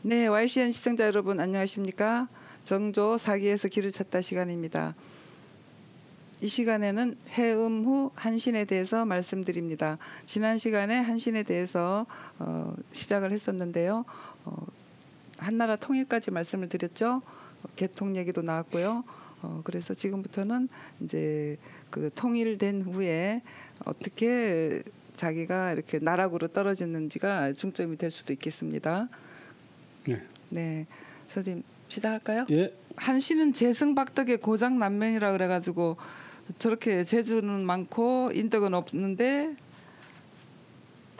네, YCN 시청자 여러분 안녕하십니까? 정조 사기에서 길을 찾다 시간입니다. 이 시간에는 해음 후 한신에 대해서 말씀드립니다. 지난 시간에 한신에 대해서 시작을 했었는데요. 한나라 통일까지 말씀을 드렸죠. 개통 얘기도 나왔고요. 그래서 지금부터는 이제 그 통일된 후에 어떻게 자기가 이렇게 나락으로 떨어졌는지가 중점이 될 수도 있겠습니다. 네, 선생님 시작할까요? 예. 한신은 재승박덕의 고장난명이라 그래가지고 저렇게 재주는 많고 인덕은 없는데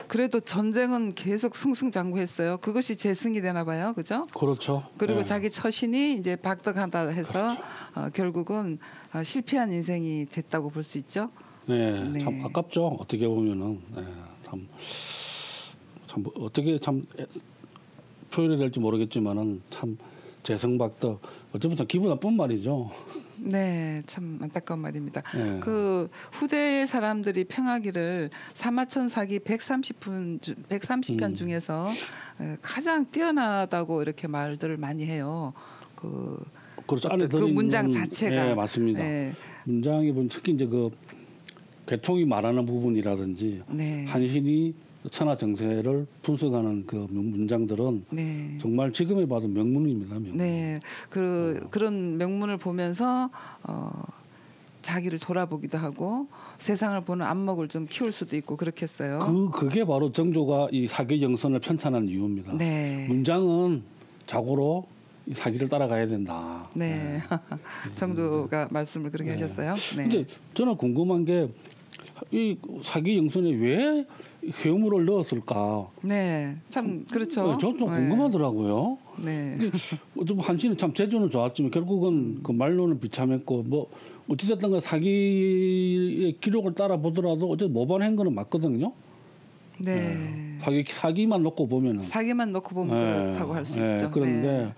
그래도 전쟁은 계속 승승장구했어요. 그것이 재승이 되나 봐요, 그죠? 그렇죠. 그리고 네. 자기 처신이 이제 박덕하다 해서 그렇죠. 결국은 실패한 인생이 됐다고 볼 수 있죠. 네, 네, 참 아깝죠. 어떻게 보면은 참 어떻게 참 표현이 될지 모르겠지만은 참 재승박덕 어쩌면 참 기분 나쁜 말이죠. 네, 참 안타까운 말입니다. 네. 그 후대의 사람들이 평하기를 사마천 사기 130편 중에서 가장 뛰어나다고 이렇게 말들을 많이 해요. 그렇죠. 안에 그 문장 자체가. 네, 맞습니다. 네. 문장이 보면 특히 이제 그 개통이 말하는 부분이라든지 네. 한신이 천하정세를 분석하는 그 문장들은 네. 정말 지금에 봐도 명문입니다. 명문. 네, 그런 명문을 보면서 자기를 돌아보기도 하고 세상을 보는 안목을 좀 키울 수도 있고 그렇겠어요. 그게 바로 정조가 이 사기 정선을 편찬한 이유입니다. 네. 문장은 자고로 이 사기를 따라가야 된다. 네, 정조가 말씀을 그렇게 하셨어요. 네. 근데 저는 궁금한 게 이 사기 정선에 왜 회음을 넣었을까? 네, 참 그렇죠. 저는 좀 궁금하더라고요. 네. 좀 한신은 참 재주는 좋았지만 결국은 그 말로는 비참했고 뭐 어찌됐든 그 사기의 기록을 따라 보더라도 어쨌든 모반한 거는 맞거든요. 네. 사기만 놓고 보면은 사기만 놓고 보면 그렇다고 할 수 있죠. 그런데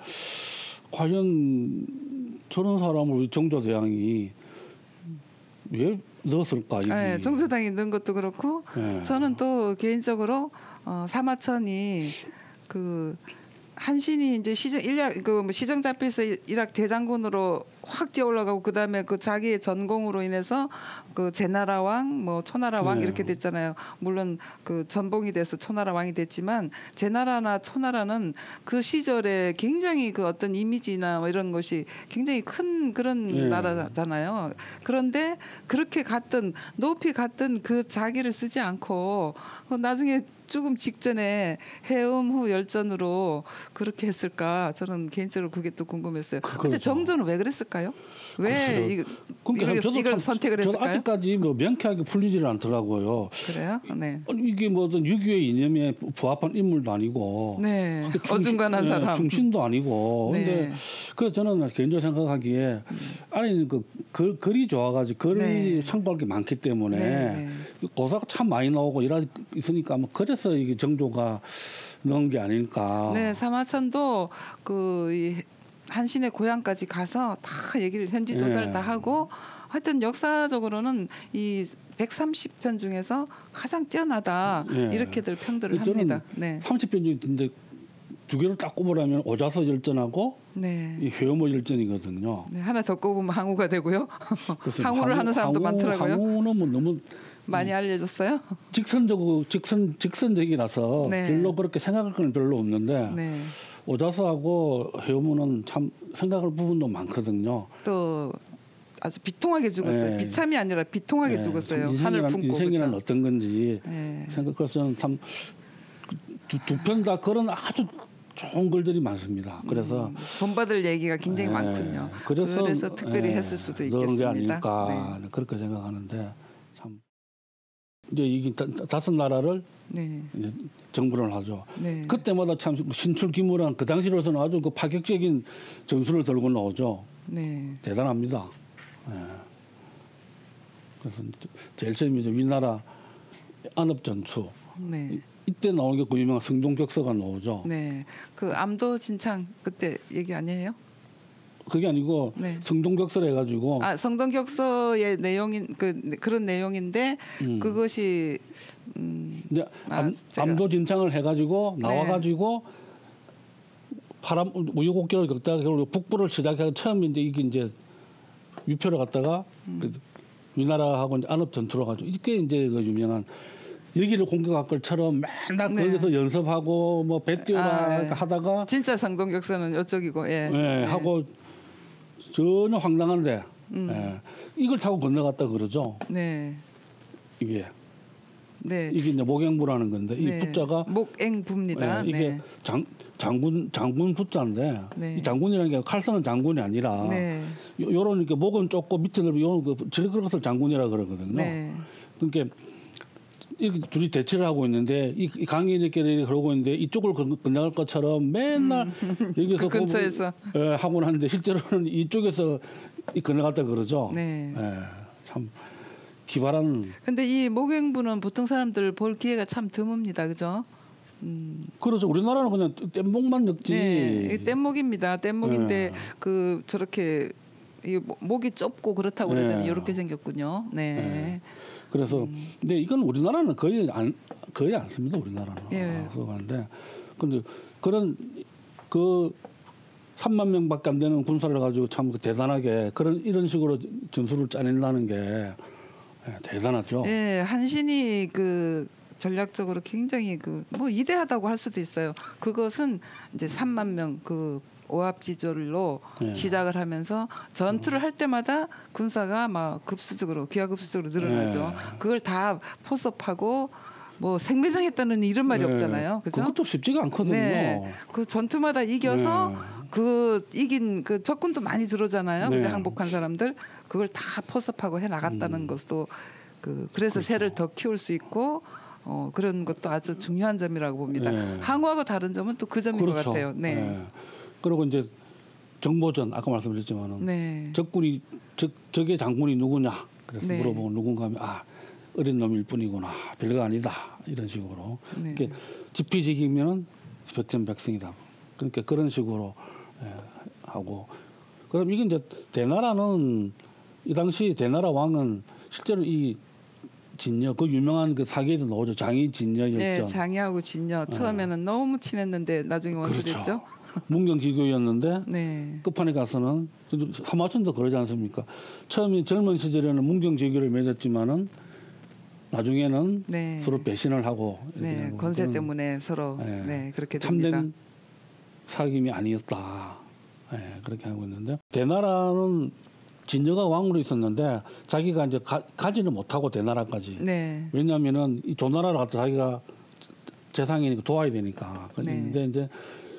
과연 저런 사람을 우리 정조대왕이 왜 넣었을까? 네, 정조당이 넣은 것도 그렇고 저는 또 개인적으로 사마천이 그 한신이 이제 시정 잡혀서 일학 대장군으로 확 뛰어 올라가고 그다음에 그 자기의 전공으로 인해서 그 제나라 왕, 뭐 초나라 왕 이렇게 됐잖아요. 물론 그 전봉이 돼서 초나라 왕이 됐지만 제나라나 초나라는 그 시절에 굉장히 그 어떤 이미지나 뭐 이런 것이 굉장히 큰 그런 나라잖아요. 그런데 그렇게 높이 갔던 그 자기를 쓰지 않고 나중에 조금 직전에 해음 후 열전으로 그렇게 했을까? 저는 개인적으로 그게 또 궁금했어요. 근데 정조는 왜 그랬을까요? 왜 이걸 선택을 했을까요? 저도 아직까지 뭐 명쾌하게 풀리지를 않더라고요. 그래요? 네. 이게 뭐 어떤 유교의 이념에 부합한 인물도 아니고, 네. 어중간한 사람, 충신도 아니고. 근데 그래서 저는 개인적으로 생각하기에 안에 있는 그 글이 좋아가지고 글이 참고할 게 많기 때문에 고사가 참 많이 나오고 있으니까 뭐 그래서 이게 정조가 넣은 게 아닐까. 네, 사마천도 한신의 고향까지 가서 다 얘기를 현지 조사를 다 하고 하여튼 역사적으로는 이 130편 중에서 가장 뛰어나다 이렇게들 평들을 합니다. 네. 30편 중에 두 개를 딱 꼽으라면 오자서 열전하고 이 회음호 열전이거든요. 네, 하나 더 꼽으면 항우가 되고요. 항우를 하는 사람도 많더라고요. 항우는 뭐 너무 많이 알려졌어요. 직선적이라서 별로 그렇게 생각할 건 별로 없는데 오자서하고 회음호는 참 생각할 부분도 많거든요. 또 아주 비통하게 죽었어요. 비참이 아니라 비통하게 죽었어요. 하늘 품고. 인생이란 어떤 건지 생각해서는 참 두 편 다 그런 아주 좋은 글들이 많습니다. 그래서 본받을 얘기가 굉장히 많군요. 그래서 특별히 했을 수도 있겠습니다. 그런 게 아닐까 그렇게 생각하는데 참 이제 이게 다섯 나라를 이제 정벌을 하죠. 그때마다 참 신출기무란 그 당시로서는 아주 그 파격적인 점수를 들고 나오죠. 대단합니다. 그래서 제일 처음에 이제 위나라 안업전투. 이때 나오는 게 그 유명한 성동격서가 나오죠. 네, 그 암도진창 그때 얘기 아니에요? 그게 아니고 성동격서를 해가지고 성동격서의 내용인 그런 내용인데 그것이 이제 암도진창을 해가지고 나와가지고 파란 우여곡 절을 겪다가 결국 북부를 시작해서 처음 이제 위표를 갖다가 위나라하고 안업 전투로 가지고 이게 이제 그 유명한 여기를 공격할 것처럼 맨날 네. 거기서 연습하고 뭐 배 띄우라 네. 하다가 진짜 상동격사는 이쪽이고 예. 네. 하고 전혀 황당한데 예. 이걸 타고 건너갔다 그러죠. 네. 이게 이게 이제 목행부라는 건데 이 부자가 목행부입니다. 예, 이게 장군 부자인데 이 장군이라는 게 칼 쓰는 장군이 아니라 요런 이렇게 목은 좁고 밑에는 요런 그 질그릇을 장군이라 그러거든요. 그러니까 이렇게 둘이 대치를 하고 있는데 이 강이 이렇게 그러고 있는데 이쪽을 건너갈 것처럼 맨날 여기서 그 근처에서 하고 하는데 실제로는 이쪽에서 건너갔다 그러죠. 네. 참 기발한. 근데 이 목행부는 보통 사람들 볼 기회가 참 드뭅니다, 그죠? 그렇죠. 우리나라는 그냥 뗏목만 엮지. 네, 뗏목입니다. 뗏목인데 그 저렇게 이 목이 좁고 그렇다고 그러더니 이렇게 생겼군요. 네. 그래서 근데 이건 우리나라는 거의 안 씁니다. 우리나라는. 그런데 근데 그런 그 3만 명밖에 안 되는 군사를 가지고 참 대단하게 이런 식으로 전술을 짜낸다는 게 대단하죠. 네, 한신이 그 전략적으로 굉장히 그 뭐 이대하다고 할 수도 있어요. 그것은 이제 3만 명 그 오합지졸로 시작을 하면서 전투를 할 때마다 군사가 막 기하급수적으로 늘어나죠. 그걸 다 포섭하고 뭐 생매장했다는 이런 말이 없잖아요. 그죠? 그것도 쉽지가 않거든요. 네. 그 전투마다 이겨서 그 이긴 그 적군도 많이 들어오잖아요. 그죠? 항복한 사람들 그걸 다 포섭하고 해 나갔다는 것도 그래서 새를 더 키울 수 있고 그런 것도 아주 중요한 점이라고 봅니다. 항우하고 다른 점은 또 그 점인 것 같아요. 네. 그리고 이제 정보전 아까 말씀드렸지만은 적의 장군이 누구냐 그래서 물어보고 누군가 하면 어린 놈일 뿐이구나 별거 아니다 이런 식으로 이렇게 지피지기면은 백전백승이다. 그러니까 그런 식으로 하고 그럼 이게 이제 대나라는 이 당시 대나라 왕은 실제로 이 진녀 그 유명한 그 사기에도 나오죠. 장이 진녀였죠. 네, 장이하고 진녀 처음에는 너무 친했는데 나중에 원수됐죠. 문경지교였는데 끝판에 가서는 사마천도 그러지 않습니까? 처음에 젊은 시절에는 문경지교를 맺었지만은 나중에는 서로 배신을 하고 권세 때문에 서로 그렇게 됩니다. 참된 사귐이 아니었다. 그렇게 하고 있는데 대나라는 진녀가 왕으로 있었는데 자기가 이제 가지는 못하고 대나라까지. 왜냐하면은 이 조나라를 갖다 자기가 재상이니까 도와야 되니까. 그런데 이제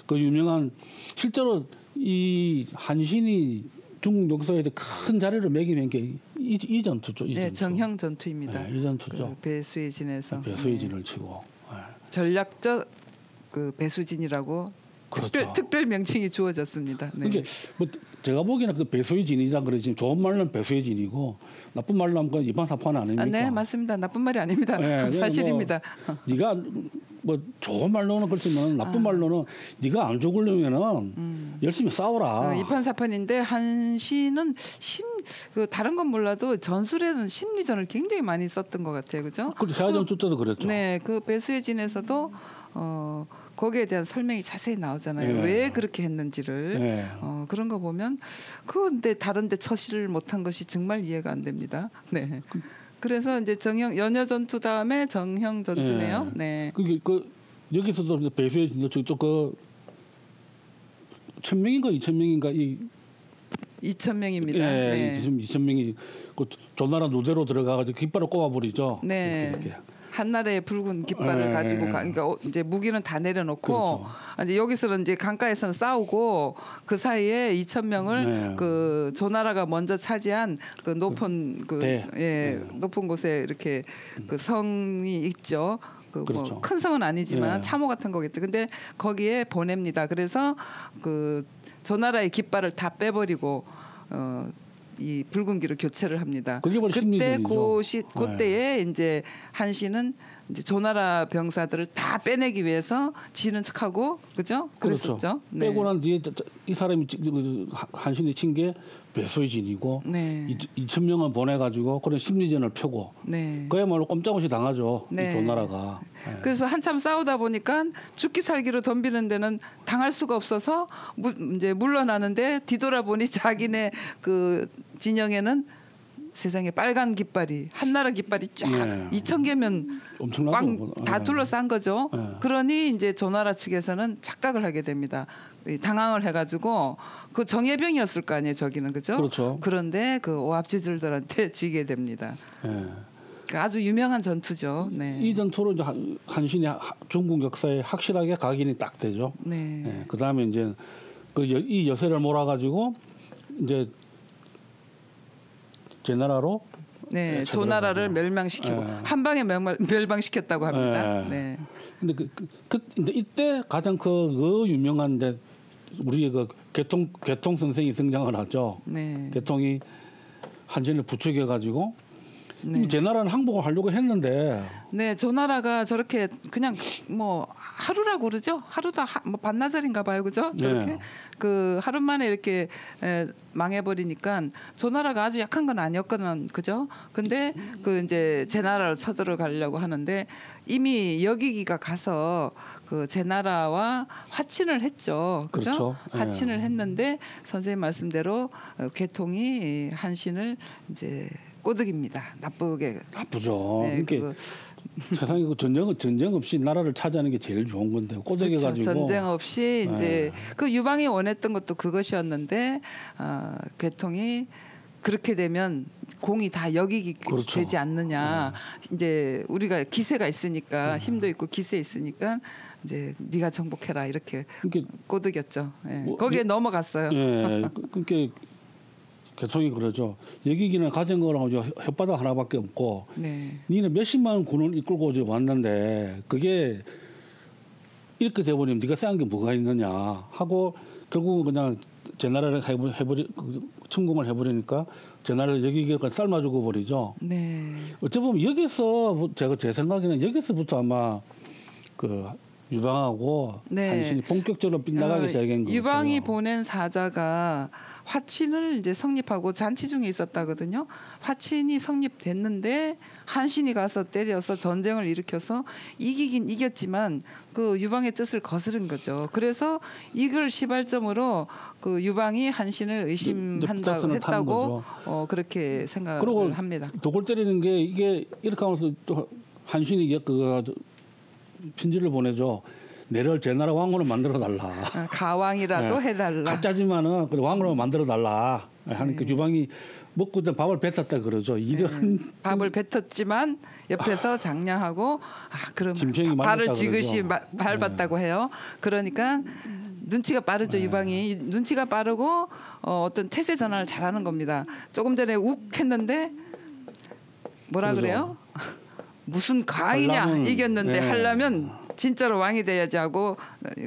그 유명한 실제로 이 한신이 중국 역사에 큰 자리를 매기는 게 이 전투죠. 이 전투. 정형 전투입니다. 이 전투죠. 그 배수의 진에서 배수의 진을 치고 전략적 그 배수진이라고 특별 명칭이 주어졌습니다. 그게 뭐 제가 보기에는 그 배수의 진이자 그러지 좋은 말로는 배수의 진이고 나쁜 말로 하면 이판사판 아닙니까? 네, 맞습니다. 나쁜 말이 아닙니다. 사실입니다. 네가 뭐 좋은 말로는 그렇지만 나쁜 말로는 네가 안 죽으려면은 열심히 싸워라. 이판사판인데 한신은 다른 건 몰라도 전술에는 심리전을 굉장히 많이 썼던 것 같아요, 그죠? 그 해화전투 때도 그랬죠. 네, 그 배수의 진에서도 거기에 대한 설명이 자세히 나오잖아요. 왜 그렇게 했는지를 그런 거 보면 근데 다른데 처시를 못한 것이 정말 이해가 안 됩니다. 네. 그래서 이제 연여 전투 다음에 정형 전투네요. 네. 여기서도 배수의 진도 그 1,000명인가 2,000명인가 2,000명입니다. 지금 2,000명이 그 조나라 누대로 들어가가지고 깃발을 꼽아버리죠. 네. 이렇게. 한나라의 붉은 깃발을 가지고 그러니까 이제 무기는 다 내려놓고 이제 여기서는 이제 강가에서는 싸우고 그 사이에 2,000명을 그 조나라가 먼저 차지한 그 높은 높은 곳에 이렇게 그 성이 있죠. 뭐 큰 성은 아니지만 참호 같은 거겠죠. 근데 거기에 보냅니다. 그래서 그 조나라의 깃발을 다 빼버리고 이 붉은기로 교체를 합니다. 그때 그때에 이제 한신은 이제 조나라 병사들을 다 빼내기 위해서 지는 척하고 그죠? 그랬었죠. 빼고 난 뒤에 이 사람이 한신이 친 게 배수의 진이고 2,000명을 보내가지고 그런 심리전을 펴고 그야말로 꼼짝없이 당하죠. 이 조나라가. 그래서 한참 싸우다 보니까 죽기 살기로 덤비는 데는 당할 수가 없어서 이제 물러나는데 뒤돌아보니 자기네 그 진영에는 세상에 빨간 깃발이 한나라 깃발이 쫙 2,000개면 다 둘러싼 거죠. 그러니 이제 조나라 측에서는 착각을 하게 됩니다. 당황을 해가지고 그 정예병이었을 거 아니에요, 저기는 그죠? 그렇죠. 그런데 그 오합지졸들한테 지게 됩니다. 그러니까 아주 유명한 전투죠. 네. 이 전투로 이제 한신이 중국 역사에 확실하게 각인이 딱 되죠. 네. 그 다음에 이제 이 여세를 몰아가지고 이제 제나라로 네, 조나라를 멸망시키고 한 방에 멸망시켰다고 합니다. 네. 근데 이때 가장 그 유명한 이제 우리 그 개통 선생이 등장을 하죠. 네. 개통이 한신을 부추겨 가지고 제나라는 항복을 하려고 했는데. 네, 조나라가 저렇게 그냥 뭐 하루라고 그러죠. 하루다 뭐 반나절인가 봐요, 그죠? 저렇게 그 하루 만에 이렇게 망해버리니까 조나라가 아주 약한 건 아니었거든, 그죠? 근데 그 이제 제나라로 쳐들어가려고 하는데 이미 여기기가 가서 그 제나라와 화친을 했죠, 그죠? 그렇죠. 화친을 했는데 선생님 말씀대로 개통이 한신을 이제 꼬드깁니다. 나쁘죠. 네, 그러니까 세상에 그 전쟁 없이 나라를 차지하는 게 제일 좋은 건데 꼬드겨가지고 그렇죠. 전쟁 없이 이제 그 유방이 원했던 것도 그것이었는데 개통이 그렇게 되면 공이 다 여기게 그렇죠. 되지 않느냐. 이제 우리가 기세가 있으니까 힘도 있고 기세 있으니까 이제 네가 정복해라 이렇게 꼬드겼죠. 거기에 넘어갔어요. 그러니까 개통이 그러죠. 여기기는 가진 거랑 혓바닥 하나밖에 없고, 니는 몇십만 군을 이끌고 왔는데 그게 이렇게 돼버리면 네가 세한 게 뭐가 있느냐 하고 결국은 그냥 제나라를 침공을 해버리니까 제나라를 여기기가 삶아 죽어버리죠. 어찌 보면 여기서 제 생각에는 여기서부터 아마 그 유방하고 한신이 본격적으로 빗나가기 시작한 거예요. 유방이 보낸 사자가 화친을 이제 성립하고 잔치 중에 있었다거든요. 화친이 성립됐는데 한신이 가서 때려서 전쟁을 일으켜서 이기긴 이겼지만 그 유방의 뜻을 거스른 거죠. 그래서 이걸 시발점으로 그 유방이 한신을 의심한다고 했다고 그렇게 생각을 합니다. 독을 때리는 게 이게 이렇게 하면서 또 한신이 그 편지를 보내죠. 내를 제나라 왕으로 만들어 달라. 가왕이라도 해달라. 가짜지만은 왕으로 만들어 달라. 하니까 유방이 먹고 밥을 뱉었다 그러죠. 이런 밥을 뱉었지만 옆에서 장량하고 그럼 발을 지그시 밟았다고 해요. 그러니까 눈치가 빠르죠. 유방이 눈치가 빠르고 어떤 태세 전환을 잘하는 겁니다. 조금 전에 욱 했는데 뭐라 그래요? 무슨 가이냐 이겼는데 하려면 진짜로 왕이 돼야지 하고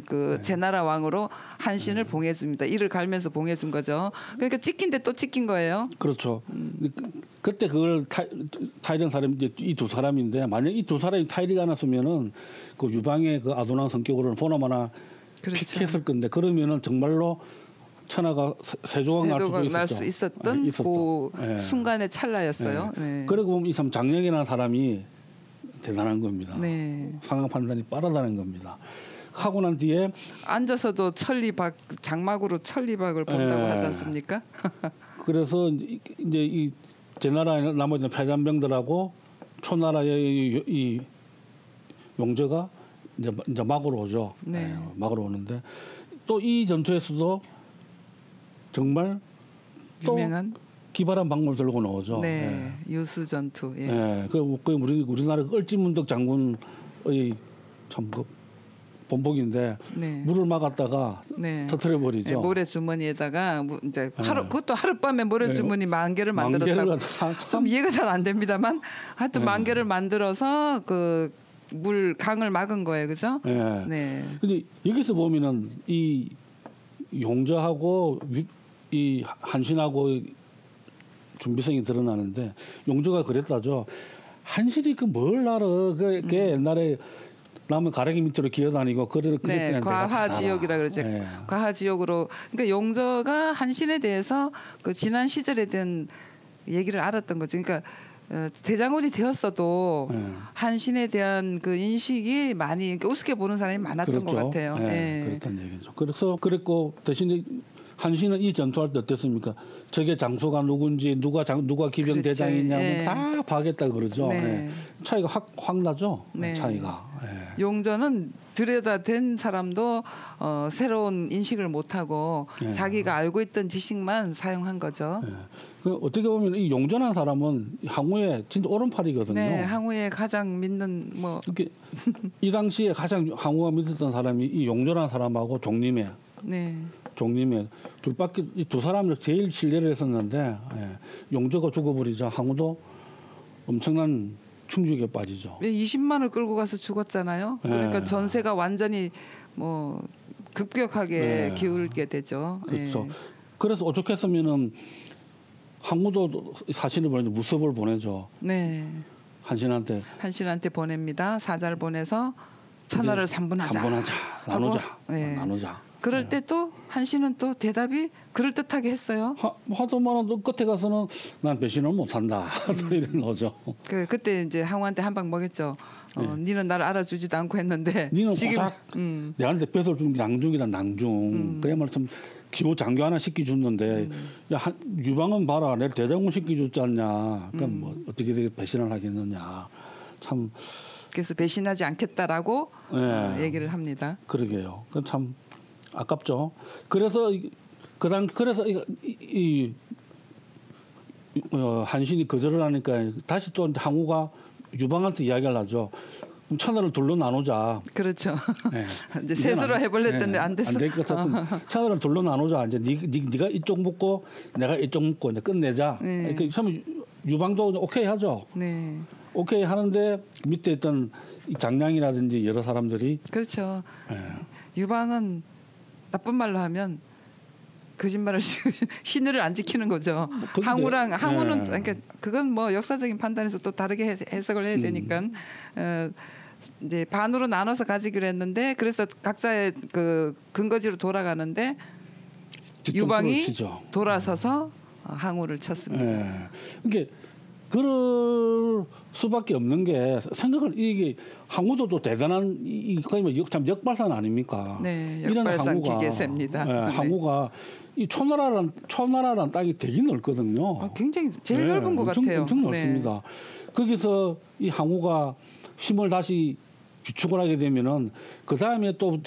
그 제나라 왕으로 한신을 봉해줍니다. 이를 갈면서 봉해준 거죠. 그러니까 찍힌데 또 찍힌 거예요. 그렇죠. 그때 그걸 타이른 사람이 이 두 사람인데 만약 이 두 사람이 타이르지 않았으면은 그 유방의 그 아도난 성격으로는 보나마나 픽했을 건데 그러면은 정말로 천하가 세조가 날 수 있었던 그 순간의 찰나였어요. 그리고 보면 이 사람 장령이라는 사람이 대단한 겁니다. 상황 판단이 빠르다는 겁니다. 하고 난 뒤에 앉아서도 천리박 장막으로 천리박을 본다고 하지 않습니까? 그래서 이제 이 제나라 나머지 패잔병들하고 초나라의 이 용저가 이제 막으로 오죠. 막으로 오는데 또 이 전투에서도 정말 유명한 기발한 방법을 들고 나오죠. 유수 전투. 그 우리나라 을지문덕 장군의 참 그 본복인데 물을 막았다가 터뜨려 버리죠. 모래 주머니에다가 이제 그것도 하룻밤에 모래 주머니 10,000개를 만들었다고. 좀 이해가 잘 안 됩니다만 하여튼 10,000개를 만들어서 그 물 강을 막은 거예요, 그죠? 근데 여기서 보면은 이 용저하고 이 한신하고 준비성이 드러나는데 용조가 그랬다죠. 한신이 그 뭘 알아? 그게 옛날에 라면 가래기 밑으로 기어다니고 그랬더니 과하지옥이라 그러죠. 과하지옥으로. 그러니까 용저가 한신에 대해서 그 지난 시절에 대한 얘기를 알았던 거죠. 그러니까 대장군이 되었어도 한신에 대한 그 인식이 많이 우습게 보는 사람이 많았던 그렇죠. 것 같아요. 네, 그랬던 얘기죠. 그래서 그랬고 대신에 한신은 이 전투할 때 어땠습니까? 저게 장소가 누군지 누가 기병 대장이냐고 다 파악했다 그러죠. 차이가 확 나죠. 차이가. 용전은 들여다댄 사람도 새로운 인식을 못하고 자기가 알고 있던 지식만 사용한 거죠. 어떻게 보면 이 용전한 사람은 항우의 진짜 오른팔이거든요. 네, 항우의 가장 믿는 이 당시에 가장 항우가 믿었던 사람이 이 용전한 사람하고 종림회. 종림회 둘밖에 이 두 사람을 제일 신뢰를 했었는데 용저가 죽어버리자 항우도 엄청난 충격에 빠지죠. 20만을 끌고 가서 죽었잖아요. 그러니까 전세가 완전히 급격하게 기울게 되죠. 그렇죠. 그래서 오죽했으면은 항우도 사신을 보내죠. 무섭을 보내죠. 한신한테 보냅니다. 사자를 보내서 천하를 삼분하자. 나누자. 그럴 때 또 한신은 또 대답이 그럴듯하게 했어요. 하더만 끝에 가서는 난 배신을 못한다. 이런 거죠. 그때 이제 항우한테 한 방 먹였죠. 니는 나를 알아주지도 않고 했는데 니는 지금 내한테 뺏을 준 낭중이다 낭중. 그야말로 참 기호 장교 하나 시켜줬는데 유방은 봐라 내 대장군 시켜줬지 않냐. 그럼 뭐 어떻게 배신을 하겠느냐. 참. 그래서 배신하지 않겠다라고 얘기를 합니다. 그러게요. 그 참 아깝죠. 그래서 한신이 거절을 하니까 다시 또 항우가 유방한테 이야기를 하죠. 그럼 천하를 둘로 나누자. 그렇죠. 이제 셋으로 해볼랬던데 안 됐어. 안 될 것 같은 천하를 둘로 나누자. 이제 네가 이쪽 묻고 내가 이쪽 묻고 이제 끝내자. 그러니까 처음 유방도 오케이 하죠. 오케이 하는데 밑에 있던 장량이라든지 여러 사람들이 그렇죠. 유방은 나쁜 말로 하면 거짓말을 신의를 안 지키는 거죠. 항우는 그러니까 그건 뭐 역사적인 판단에서 또 다르게 해석을 해야 되니까 이제 반으로 나눠서 가지기로 했는데 그래서 각자의 그 근거지로 돌아가는데 유방이 돌아서서 항우를 쳤습니다. 그러니까 그럴 수밖에 없는 게 생각을 이게 항우도 또 대단한 거의 뭐 참 역발산 아닙니까? 역발산 기계세입니다. 항우가 이 초나라란 땅이 되게 넓거든요. 굉장히 제일 넓은 것 같아요. 엄청 넓습니다. 거기서 이 항우가 힘을 다시 비축을 하게 되면은 그 다음에 또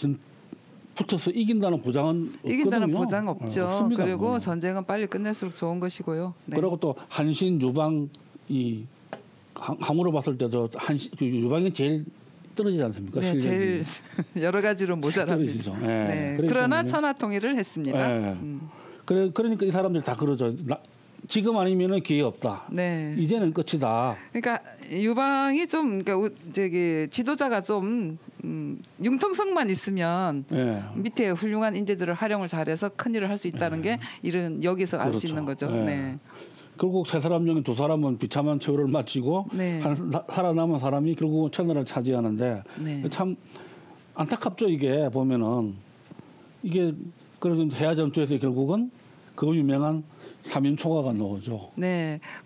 붙어서 이긴다는 보장은 이긴다는 보장 없죠. 없습니다. 그리고 전쟁은 빨리 끝낼수록 좋은 것이고요. 그리고 또 한신 유방 이 항우로 봤을 때도 유방이 제일 떨어지지 않습니까? 제일 여러 가지로 모자랍니다. 그러나 천하 통일을 했습니다. 그러니까 이 사람들 다 그러죠. 지금 아니면은 기회 없다. 이제는 끝이다. 그러니까 유방이 좀 그러니까 지도자가 좀 융통성만 있으면 밑에 훌륭한 인재들을 활용을 잘해서 큰 일을 할 수 있다는 게 이런 여기서 알 수 있는 거죠. 결국 세 사람 중에 두 사람은 비참한 최후를 마치고 살아남은 사람이 결국은 천하를 차지하는데 참 안타깝죠. 이게 보면은 이게 그래서 해야 전투에서 결국은 그 유명한 사면초가가 나오죠.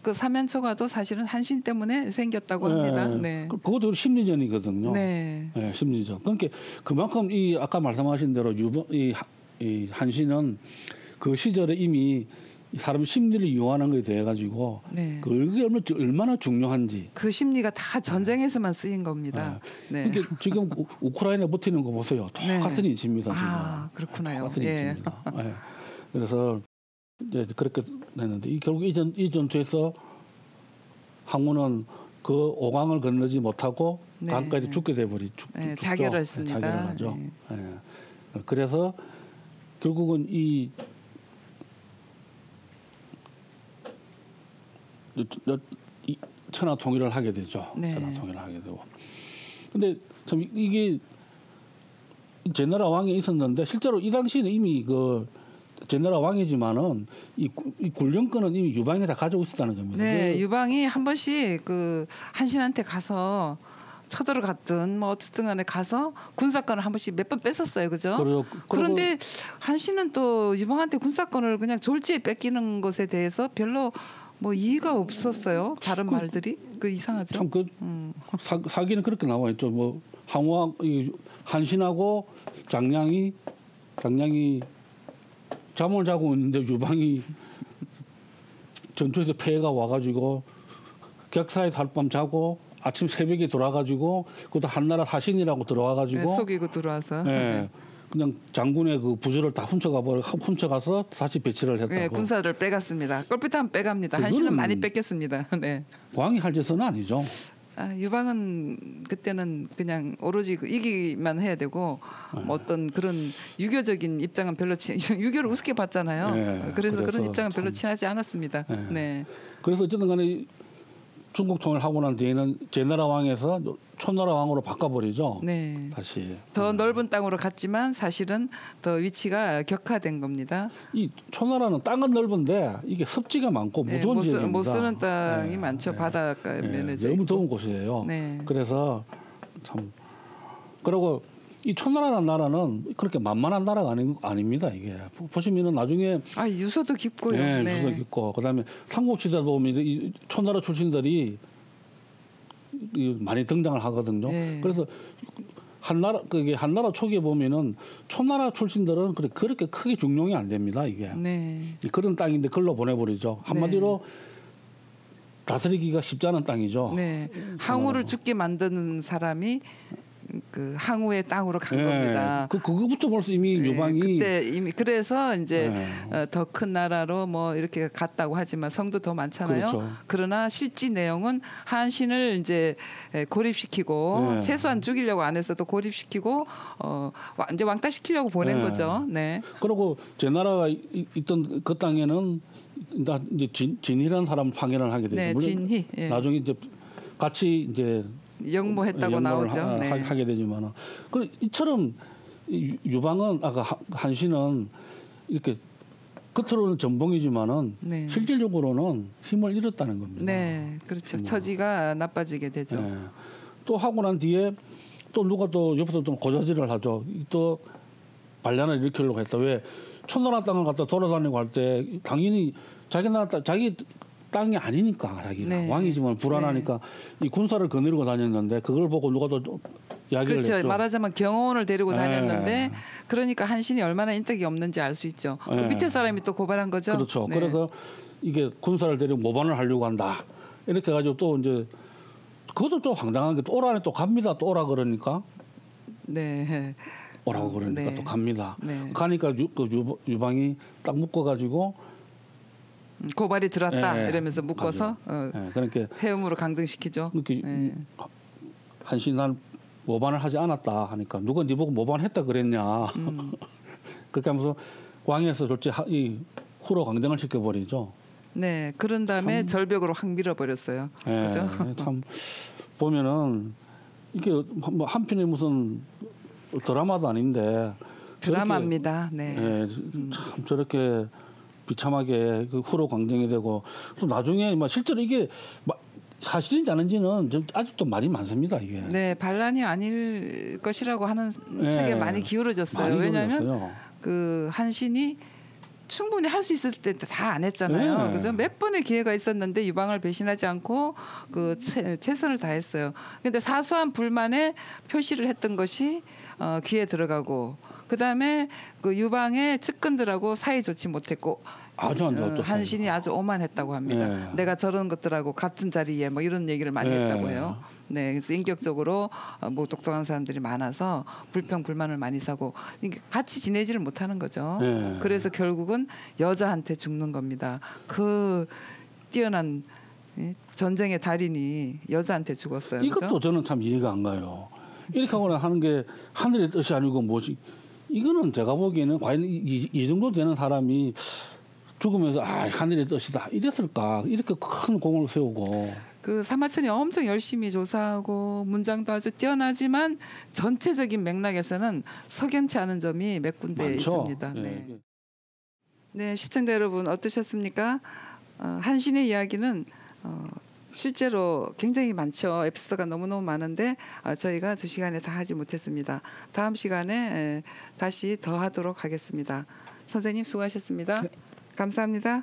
그 사면초가도 사실은 한신 때문에 생겼다고 합니다. 그것도 심리전이거든요. 심리전. 그러니까 그만큼 이 아까 말씀하신 대로 이 한신은 그 시절에 이미 사람 심리를 이용하는 것에 대해 가지고 그게 얼마나 중요한지 그 심리가 다 전쟁에서만 쓰인 겁니다. 그러니까 지금 우크라이나 버티는 거 보세요. 똑같은 이치입니다. 지금. 그렇구나요. 똑같은 이치입니다. 그래서 이제 그렇게 됐는데 결국 이 전투에서 항우는 그 오강을 건너지 못하고 강까지 죽게 돼버리죠. 자결을 했습니다. 자결을 하죠. 그래서 결국은 이 천하 통일을 하게 되죠. 천하 통일을 하게 되고. 근데 참 이게 제나라 왕이 있었는데 실제로 이 당시에는 이미 그 제나라 왕이지만은 이 군령권은 이미 유방이 다 가지고 있었다는 겁니다. 유방이 한 번씩 그 한신한테 가서 처더러 갔든 뭐 어쨌든 간에 가서 군사권을 한 번씩 몇 번 뺏었어요. 그죠? 그런데 한신은 또 유방한테 군사권을 그냥 졸지에 뺏기는 것에 대해서 별로 뭐 이의가 없었어요. 다른 말들이 그 이상하죠. 참 그 사기는 그렇게 나와 있죠. 뭐 한신하고 장량이 잠을 자고 있는데 유방이 전투에서 폐해가 와가지고 격사에 달밤 자고 아침 새벽에 돌아가지고 그것도 한나라 사신이라고 들어와가지고 네, 속이고 들어와서 네, 그냥 장군의 그 부주를 다 훔쳐가서 다시 배치를 했다고. 네, 군사를 빼갔습니다. 꼴피타면 빼갑니다. 한신은 많이 뺏겼습니다. 네. 왕이 할 짓은 아니죠. 유방은 그때는 그냥 오로지 이기만 해야 되고 뭐 어떤 그런 유교적인 입장은 별로 유교를 우습게 봤잖아요. 네, 그래서 그런 입장은 별로 친하지 않았습니다. 네. 네. 그래서 어쨌든 간에 중국 통일하고 난 뒤에는 제나라 왕에서 초나라 왕으로 바꿔버리죠. 네. 다시 더 넓은 땅으로 갔지만 사실은 더 위치가 격화된 겁니다. 이 초나라는 땅은 넓은데 이게 습지가 많고 네, 무더운 지역입니다. 못 쓰는 땅이 네, 많죠. 네. 바닷가 면에 너무 더운 곳이에요. 네. 그래서 참 그리고 이 초나라라는 나라는 그렇게 만만한 나라가 아닙니다. 이게 보시면은 나중에 유서도 깊고요. 네, 네. 유서 깊고 그다음에 삼국시대도 보면 이 초나라 출신들이 많이 등장을 하거든요. 네. 그래서 한나라 초기에 보면은 초나라 출신들은 그렇게 크게 중용이 안 됩니다. 이게 네. 그런 땅인데 글로 보내버리죠. 한마디로 다스리기가 쉽지 않은 땅이죠. 네. 항우를 죽게 만드는 사람이 그 항우의 땅으로 간 겁니다. 그거부터 벌써 이미 유방이 그때 이미 그래서 이제 더 큰 나라로 뭐 이렇게 갔다고 하지만 성도 더 많잖아요. 그렇죠. 그러나 실제 내용은 한신을 이제 고립시키고 최소한 죽이려고 안 했어도 고립시키고 이제 왕따시키려고 보낸 거죠. 네. 그리고 제 나라가 있던 그 땅에는 이제 진희라는 사람 파견을 하게 되죠. 네, 진희. 예. 나중에 이제 같이 이제 영모했다고 나오죠. 하게 되지만은 그 이처럼 유방은 한신은 이렇게 겉으로는 전봉이지만은 실질적으로는 힘을 잃었다는 겁니다. 네, 그렇죠. 처지가 나빠지게 되죠. 네. 또 하고 난 뒤에 또 누가 또 옆에서 좀 고자질을 하죠. 또 반란을 일으키려고 했다. 왜 초나라 땅을 갖다 돌아다니고 할 때 당연히 자기 나라 자기 땅이 아니니까 자기가 왕이지만 불안하니까 이 군사를 거느리고 다녔는데 그걸 보고 누가 또 이야기를 그렇죠. 했죠. 말하자면 경호원을 데리고 다녔는데 그러니까 한신이 얼마나 인덕이 없는지 알 수 있죠. 그 밑에 사람이 또 고발한 거죠. 그렇죠. 그래서 이게 군사를 데리고 모반을 하려고 한다. 이렇게 해가지고 또 이제 그것도 좀 황당한 게 또 오라니 또 갑니다. 또 오라 그러니까. 네. 오라고 그러니까 또 갑니다. 가니까 유방이 딱 묶어가지고 고발이 들었다 이러면서 묶어서 그러니까 해음으로 강등시키죠. 한신 난 모반을 하지 않았다 하니까 누가 네 보고 모반했다 그랬냐. 그렇게 하면서 왕에서 솔직히 후로 강등을 시켜버리죠. 네, 그런 다음에 절벽으로 확 밀어버렸어요. 그죠? 참 보면은 이게 뭐 한편의 무슨 드라마도 아닌데 드라마입니다. 참 저렇게 비참하게 그 후로 강등이 되고 또 나중에 실제로 이게 사실인지 아닌지는 아직도 말이 많습니다. 이게. 네, 반란이 아닐 것이라고 하는 책에 많이 기울어졌어요. 왜냐하면 그 한신이 충분히 할 수 있을 때 다 안 했잖아요. 그래서 몇 번의 기회가 있었는데 유방을 배신하지 않고 그 최선을 다했어요. 그런데 사소한 불만에 표시를 했던 것이 귀에 들어가고 그다음에 그 유방의 측근들하고 사이 좋지 못했고 아주 안 좋았죠. 한신이 아주 오만했다고 합니다. 내가 저런 것들하고 같은 자리에 뭐 이런 얘기를 많이 했다고 해요. 네, 그래서 인격적으로 뭐 똑똑한 사람들이 많아서 불평 불만을 많이 사고 같이 지내지를 못하는 거죠. 그래서 결국은 여자한테 죽는 겁니다. 그 뛰어난 전쟁의 달인이 여자한테 죽었어요. 이것도 그렇죠? 저는 참 이해가 안 가요. 이렇게 하거나 하는 게 하늘의 뜻이 아니고 무엇이 이거는 제가 보기에는 과연 이 정도 되는 사람이 죽으면서 하늘의 뜻이다 이랬을까 이렇게 큰 공을 세우고 그 사마천이 엄청 열심히 조사하고 문장도 아주 뛰어나지만 전체적인 맥락에서는 석연치 않은 점이 몇 군데 많죠. 있습니다. 네, 시청자 여러분 어떠셨습니까? 한신의 이야기는 실제로 굉장히 많죠. 에피소드가 너무너무 많은데 저희가 2시간에 다 하지 못했습니다. 다음 시간에 다시 더 하도록 하겠습니다. 선생님 수고하셨습니다. 감사합니다.